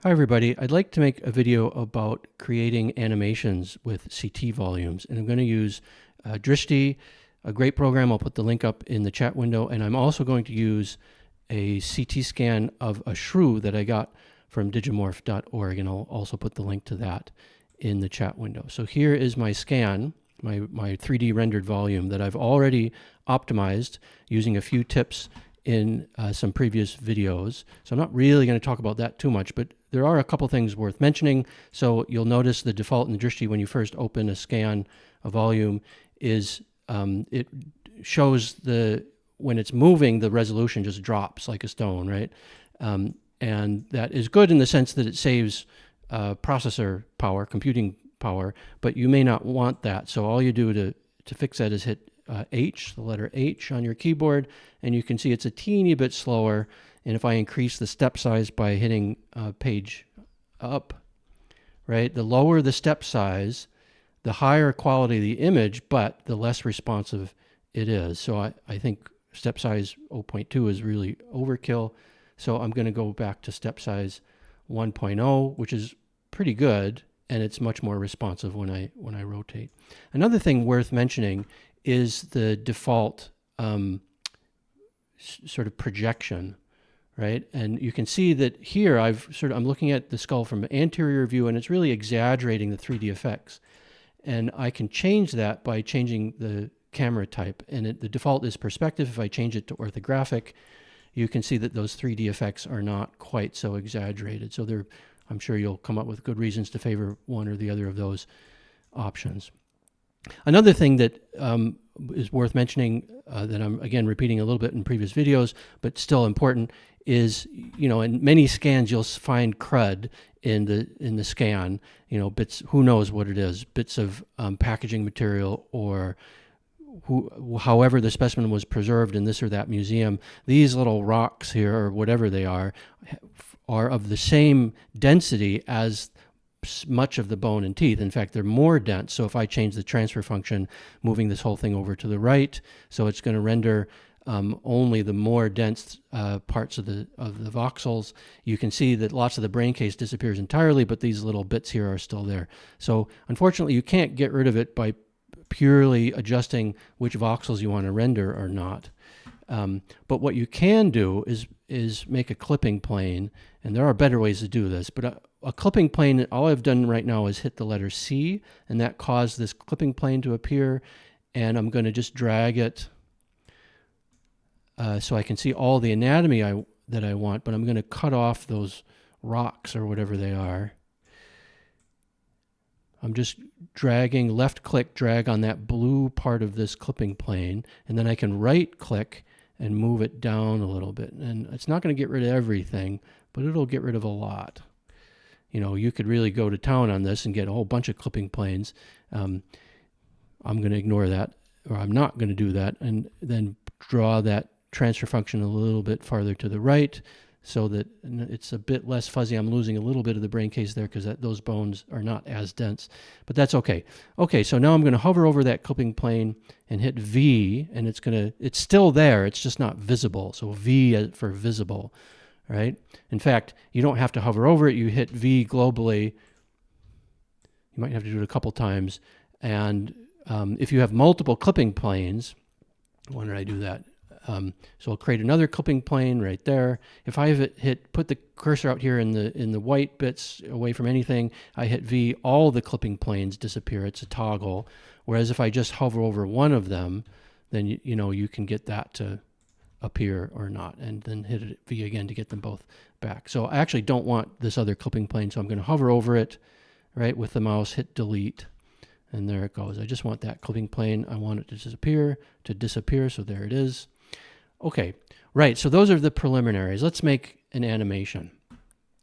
Hi everybody, I'd like to make a video about creating animations with CT volumes, and I'm going to use Drishti, a great program. I'll put the link up in the chat window, and I'm also going to use a CT scan of a shrew that I got from Digimorph.org, and I'll also put the link to that in the chat window. So here is my scan, my 3D rendered volume that I've already optimized using a few tips in some previous videos. So I'm not really going to talk about that too much, but there are a couple things worth mentioning. So you'll notice the default in the Drishti when you first open a scan, a volume, is it shows when it's moving, the resolution just drops like a stone, right? And that is good in the sense that it saves processor power, computing power, but you may not want that. So all you do to fix that is hit H, the letter H on your keyboard, and you can see it's a teeny bit slower. And if I increase the step size by hitting page up, right, the lower the step size, the higher quality of the image, but the less responsive it is. So I think step size 0.2 is really overkill. So I'm going to go back to step size 1.0, which is pretty good, and it's much more responsive when I rotate. Another thing worth mentioning is the default sort of projection, right? And you can see that here I'm looking at the skull from an anterior view, and it's really exaggerating the 3D effects. And I can change that by changing the camera type, and the default is perspective. If I change it to orthographic, you can see that those 3D effects are not quite so exaggerated. So I'm sure you'll come up with good reasons to favor one or the other of those options. Another thing that is worth mentioning that I'm again repeating a little bit in previous videos, but still important, is in many scans you'll find crud in the scan. Bits, who knows what it is, bits of packaging material, or however the specimen was preserved in this or that museum. These little rocks here, or whatever they are of the same density as much of the bone and teeth. In fact, they're more dense. So if I change the transfer function, moving this whole thing over to the right, so it's going to render only the more dense parts of the voxels. You can see that lots of the brain case disappears entirely, but these little bits here are still there. So unfortunately, you can't get rid of it by purely adjusting which voxels you want to render or not. But what you can do is make a clipping plane, and there are better ways to do this, but a clipping plane, all I've done right now is hit the letter C, and that caused this clipping plane to appear, and I'm going to just drag it so I can see all the anatomy that I want, but I'm going to cut off those rocks or whatever they are. I'm just dragging, left click, drag on that blue part of this clipping plane, and then I can right click and move it down a little bit. And it's not going to get rid of everything, but it'll get rid of a lot. You could really go to town on this and get a whole bunch of clipping planes. I'm going to ignore that, or I'm not going to do that, and then draw that transfer function a little bit farther to the right so that it's a bit less fuzzy. I'm losing a little bit of the brain case there because those bones are not as dense, but that's okay. Okay, so now I'm going to hover over that clipping plane and hit V, and it's still there, it's just not visible. So V for visible, right? In fact, you don't have to hover over it. You hit V globally. You might have to do it a couple times. And if you have multiple clipping planes, when did I do that? So I'll create another clipping plane right there. If I put the cursor out here in the white bits away from anything, I hit V, all the clipping planes disappear. It's a toggle. Whereas if I just hover over one of them, then you can get that to appear or not, and then hit V again to get them both back. So I actually don't want this other clipping plane, so I'm going to hover over it, right, with the mouse, hit delete, and there it goes. I just want that clipping plane. I want it to disappear, so there it is. Okay, right, so those are the preliminaries. Let's make an animation.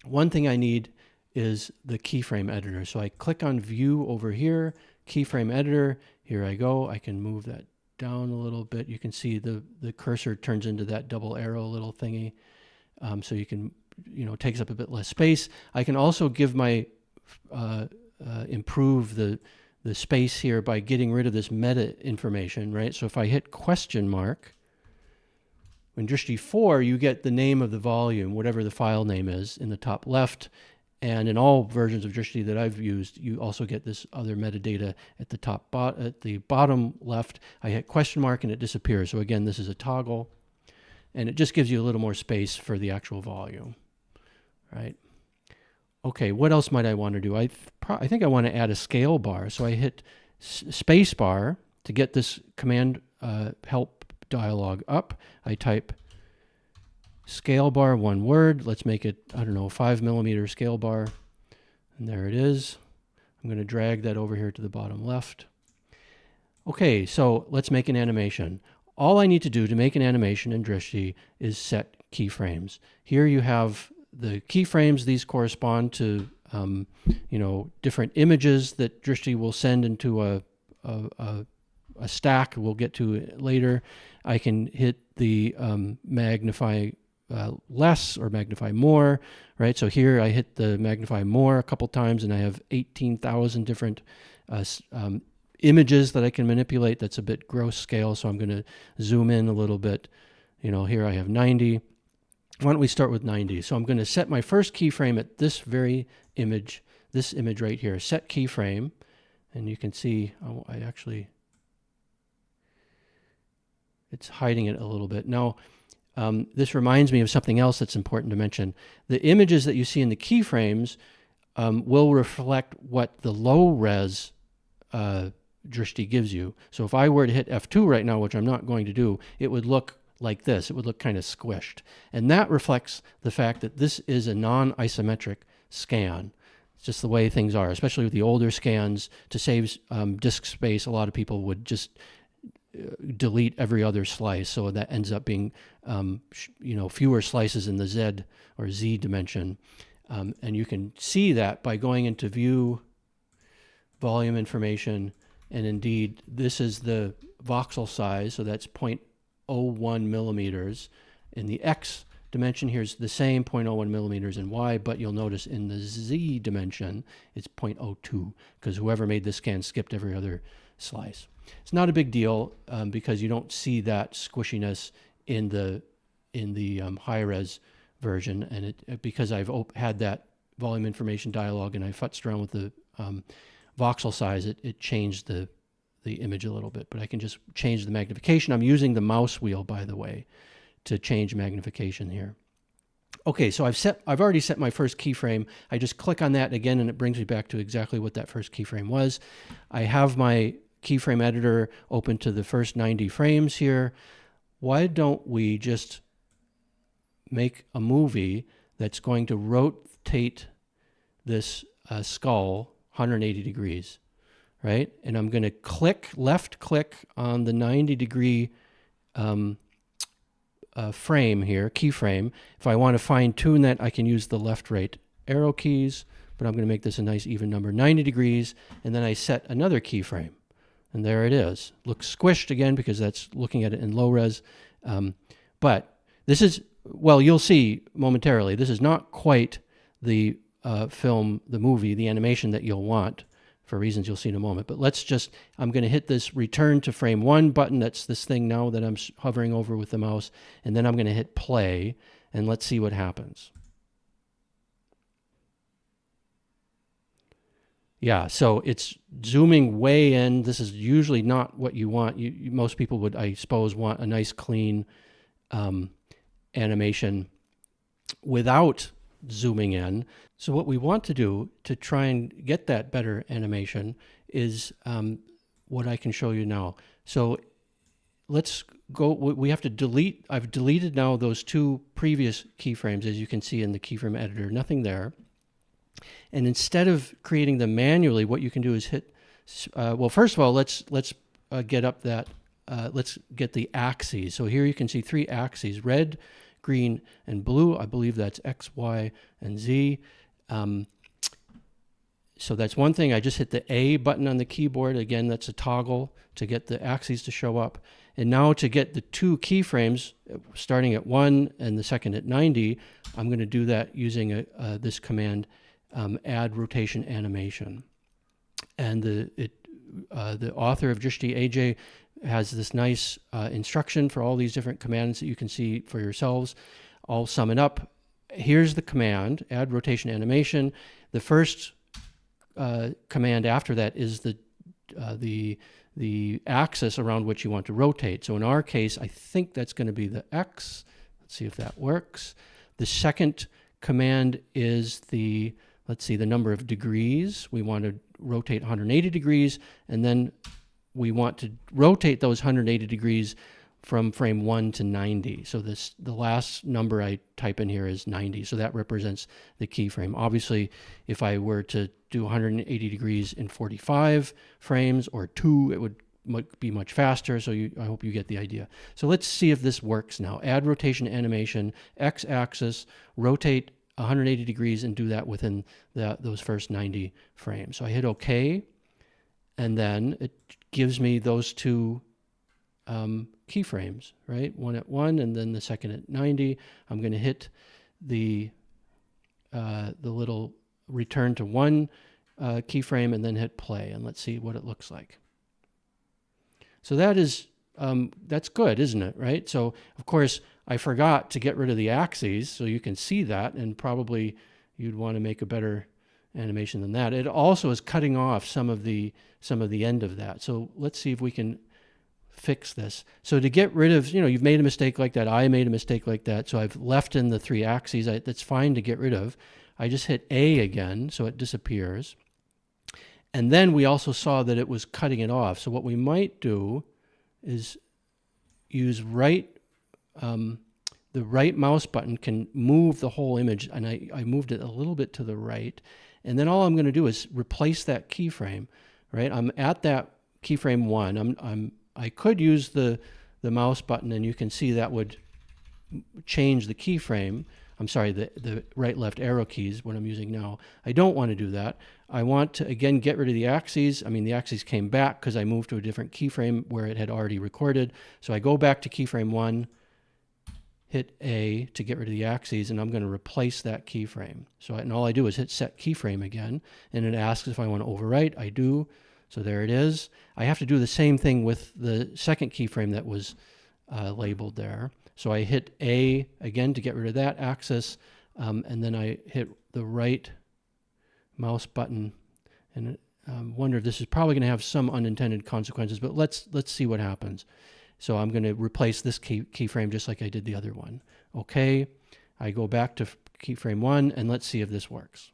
One thing I need is the keyframe editor. So I click on View over here, keyframe editor. Here I go. I can move that down a little bit. You can see the cursor turns into that double arrow little thingy. So you can, takes up a bit less space. I can also give improve the space here by getting rid of this meta information, right? So if I hit question mark, in Drishti 4, you get the name of the volume, whatever the file name is, in the top left, And in all versions of Drishti that I've used, you also get this other metadata at the at the bottom left. I hit question mark and it disappears. So again, this is a toggle, and it just gives you a little more space for the actual volume, right? Okay, what else might I want to do? I think I want to add a scale bar. So I hit space bar to get this command help dialog up. I type scale bar, one word. Let's make it, I don't know, 5mm scale bar. And there it is. I'm going to drag that over here to the bottom left. Okay, so let's make an animation. All I need to do to make an animation in Drishti is set keyframes. Here you have the keyframes. These correspond to different images that Drishti will send into a stack we'll get to later. I can hit the magnify less or magnify more, right? So here I hit the magnify more a couple times and I have 18,000 different images that I can manipulate. That's a bit gross scale, so I'm going to zoom in a little bit. Here I have 90. Why don't we start with 90? So I'm going to set my first keyframe at this very image, this image right here, set keyframe. And you can see, it's hiding it a little bit. Now, this reminds me of something else that's important to mention. The images that you see in the keyframes will reflect what the low res Drishti gives you. So if I were to hit F2 right now, which I'm not going to do, it would look like this. It would look kind of squished. And that reflects the fact that this is a non-isometric scan. It's just the way things are, especially with the older scans. To save disk space, a lot of people would just delete every other slice, so that ends up being fewer slices in the Z or Z dimension. And you can see that by going into view, volume information, and indeed this is the voxel size, so that's 0.01 millimeters. In the X dimension here is the same, 0.01 millimeters in Y, but you'll notice in the Z dimension it's 0.02 because whoever made this scan skipped every other slice. It's not a big deal because you don't see that squishiness in the high res version, and because I've had that volume information dialog and I futzed around with the voxel size, it changed the image a little bit. But I can just change the magnification. I'm using the mouse wheel, by the way, to change magnification here. Okay, so I've already set my first keyframe. I just click on that again, and it brings me back to exactly what that first keyframe was. I have my keyframe editor open to the first 90 frames here. Why don't we just make a movie that's going to rotate this skull 180 degrees, right? And I'm going to left click on the 90-degree frame here, keyframe. If I want to fine tune that, I can use the left right arrow keys, but I'm going to make this a nice even number, 90 degrees, and then I set another keyframe. And there it is. Looks squished again because that's looking at it in low res. But this is, well, you'll see momentarily, this is not quite the the movie, the animation that you'll want for reasons you'll see in a moment. But I'm going to hit this return to frame 1 button. That's this thing now that I'm hovering over with the mouse. And then I'm going to hit play, and let's see what happens. Yeah, so it's zooming way in. This is usually not what you want. Most people would, I suppose, want a nice clean animation without zooming in. So what we want to do to try and get that better animation is what I can show you now. So let's go, we have to delete, I've deleted now those 2 previous keyframes, as you can see in the keyframe editor, nothing there. And instead of creating them manually, what you can do is hit, well, first of all, let's get up that, let's get the axes. So here you can see 3 axes, red, green, and blue. I believe that's X, Y, and Z. So that's one thing. I just hit the A button on the keyboard. Again, that's a toggle to get the axes to show up. And now to get the 2 keyframes, starting at 1 and the second at 90, I'm going to do that using this command, add rotation animation. And the author of Drishti, Ajay, has this nice instruction for all these different commands that you can see for yourselves. I'll sum it up. here's the command, add rotation animation. The first command after that is the axis around which you want to rotate. So in our case, I think that's going to be the X. Let's see if that works. The second command is the, let's see, the number of degrees. We want to rotate 180 degrees, and then we want to rotate those 180 degrees from frame 1 to 90. So the last number I type in here is 90. So that represents the keyframe. Obviously, if I were to do 180 degrees in 45 frames or 2, it would be much faster. So I hope you get the idea. So let's see if this works now. Add rotation animation, X-axis, rotate 180 degrees, and do that within those first 90 frames. So I hit OK, and then it gives me those two keyframes, right? One at 1 and then the second at 90. I'm going to hit the little return to 1 keyframe and then hit play, and let's see what it looks like. So that is that's good, isn't it? Right? So of course I forgot to get rid of the axes, so you can see that, and probably you'd want to make a better animation than that. It also is cutting off some of the end of that. So let's see if we can fix this. So to get rid of, you've made a mistake like that. I made a mistake like that. So I've left in the 3 axes. That's fine to get rid of. I just hit A again, so it disappears. And then we also saw that it was cutting it off. So what we might do is use the right mouse button can move the whole image, and I moved it a little bit to the right. And then all I'm going to do is replace that keyframe, right? I'm at that keyframe 1. I could use the mouse button, and you can see that would change the keyframe. I'm sorry, the right left arrow keys, what I'm using now. I don't want to do that. I want to, again, get rid of the axes. I mean, the axes came back because I moved to a different keyframe where it had already recorded. So I go back to keyframe 1, hit A to get rid of the axes, and I'm going to replace that keyframe. So and all I do is hit set keyframe again, and it asks if I want to overwrite. I do. So there it is. I have to do the same thing with the second keyframe that was labeled there. So I hit A again to get rid of that axis, and then I hit the right mouse button, and wonder if this is probably going to have some unintended consequences, but let's see what happens. So I'm going to replace this keyframe just like I did the other one. Okay, I go back to keyframe 1, and let's see if this works.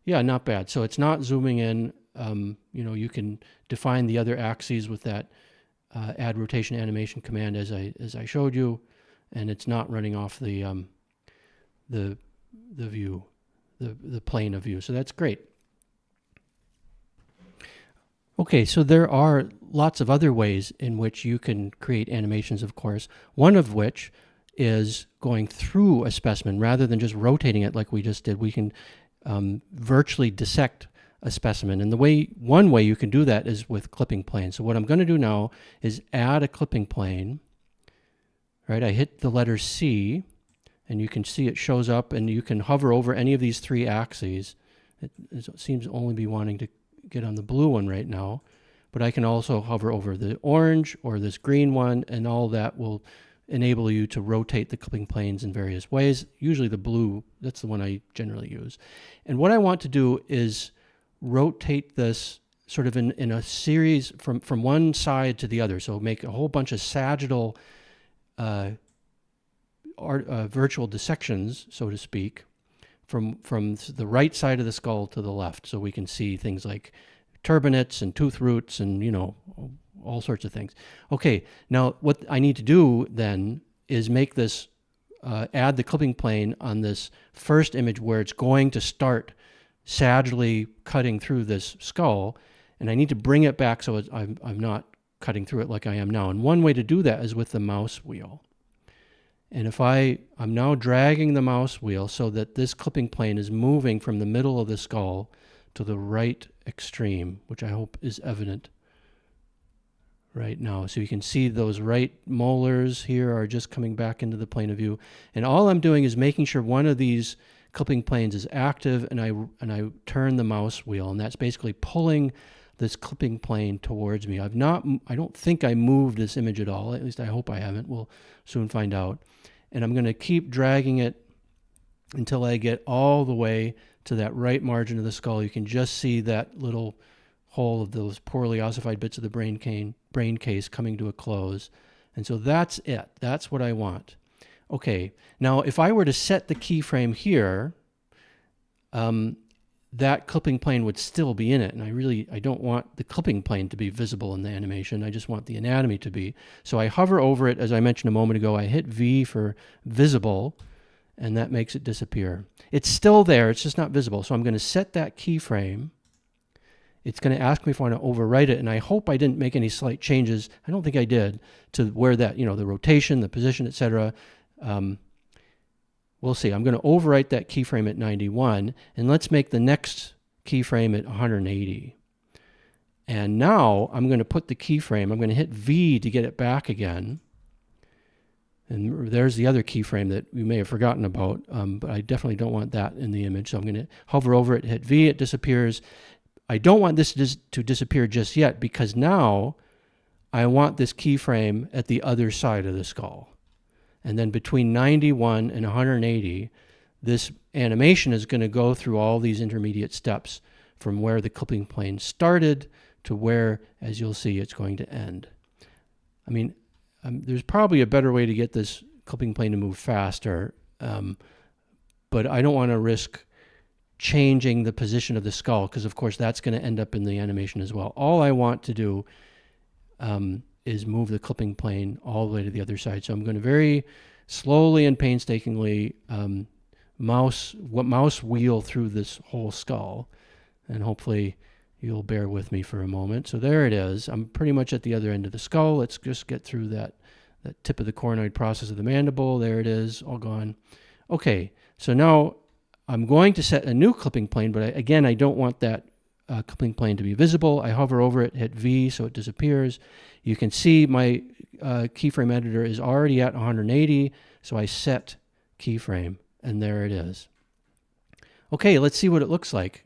Yeah, not bad. So it's not zooming in. You can define the other axes with that add rotation animation command as I showed you, and it's not running off the view, the plane of view. So that's great. Okay, so there are lots of other ways in which you can create animations, of course. One of which is going through a specimen rather than just rotating it like we just did. We can virtually dissect a specimen. And one way you can do that is with clipping planes. So what I'm going to do now is add a clipping plane. Right, I hit the letter C, and you can see it shows up, and you can hover over any of these 3 axes. It seems only be wanting to get on the blue one right now, but I can also hover over the orange or this green one, and all that will enable you to rotate the clipping planes in various ways. Usually the blue, that's the one I generally use. And what I want to do is rotate this sort of in a series from one side to the other. So make a whole bunch of sagittal virtual dissections, so to speak, from the right side of the skull to the left, so we can see things like turbinates and tooth roots and all sorts of things. Okay, now what I need to do then is make this add the clipping plane on this first image where it's going to start sagittally cutting through this skull, and I need to bring it back so I'm not cutting through it like I am now. And one way to do that is with the mouse wheel. And if I'm now dragging the mouse wheel so that this clipping plane is moving from the middle of the skull to the right extreme, which I hope is evident right now. So you can see those right molars here are just coming back into the plane of view. And all I'm doing is making sure one of these clipping planes is active, and I turn the mouse wheel, and that's basically pulling this clipping plane towards me. I don't think I moved this image at all. At least I hope I haven't. We'll soon find out. and I'm going to keep dragging it until I get all the way to that right margin of the skull. You can just see that little hole of those poorly ossified bits of the brain case coming to a close. And so that's it. That's what I want. Okay, now if I were to set the keyframe here, that clipping plane would still be in it. And I don't want the clipping plane to be visible in the animation. I just want the anatomy to be. So I hover over it, as I mentioned a moment ago. I hit V for visible, and that makes it disappear. It's still there. It's just not visible. So I'm going to set that keyframe. It's going to ask me if I want to overwrite it, and I hope I didn't make any slight changes. I don't think I did, to where that, the rotation, the position, etc. We'll see. I'm going to overwrite that keyframe at 91, and let's make the next keyframe at 180. And now I'm going to put the keyframe, I'm going to hit V to get it back again. And there's the other keyframe that we may have forgotten about, but I definitely don't want that in the image. So I'm going to hover over it, hit V, it disappears. I don't want this to disappear just yet, because now I want this keyframe at the other side of the skull. And then between 91 and 180, this animation is going to go through all these intermediate steps from where the clipping plane started to where, as you'll see, it's going to end. I mean, there's probably a better way to get this clipping plane to move faster, but I don't want to risk changing the position of the skull, because of course that's going to end up in the animation as well. All I want to do is move the clipping plane all the way to the other side. So I'm going to very slowly and painstakingly mouse wheel through this whole skull, and hopefully you'll bear with me for a moment. So there it is. I'm pretty much at the other end of the skull. Let's just get through that tip of the coronoid process of the mandible. There it is, all gone. Okay, so now I'm going to set a new clipping plane, but again, I don't want that clipping plane to be visible. I hover over it, hit V so it disappears. You can see my keyframe editor is already at 180, so I set keyframe, and there it is. Okay, let's see what it looks like.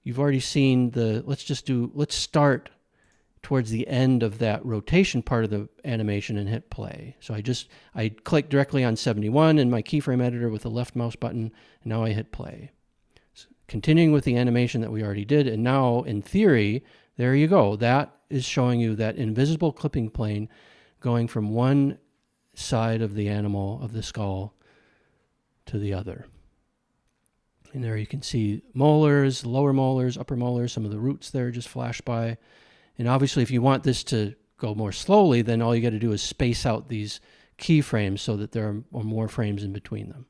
You've already seen let's start towards the end of that rotation part of the animation and hit play. So I click directly on 71 in my keyframe editor with the left mouse button, and now I hit play. So continuing with the animation that we already did, and now in theory, there you go. That is showing you that invisible clipping plane going from one side of the animal, of the skull, to the other. And there you can see molars, lower molars, upper molars, some of the roots there just flash by. And obviously, if you want this to go more slowly, then all you got to do is space out these keyframes so that there are more frames in between them.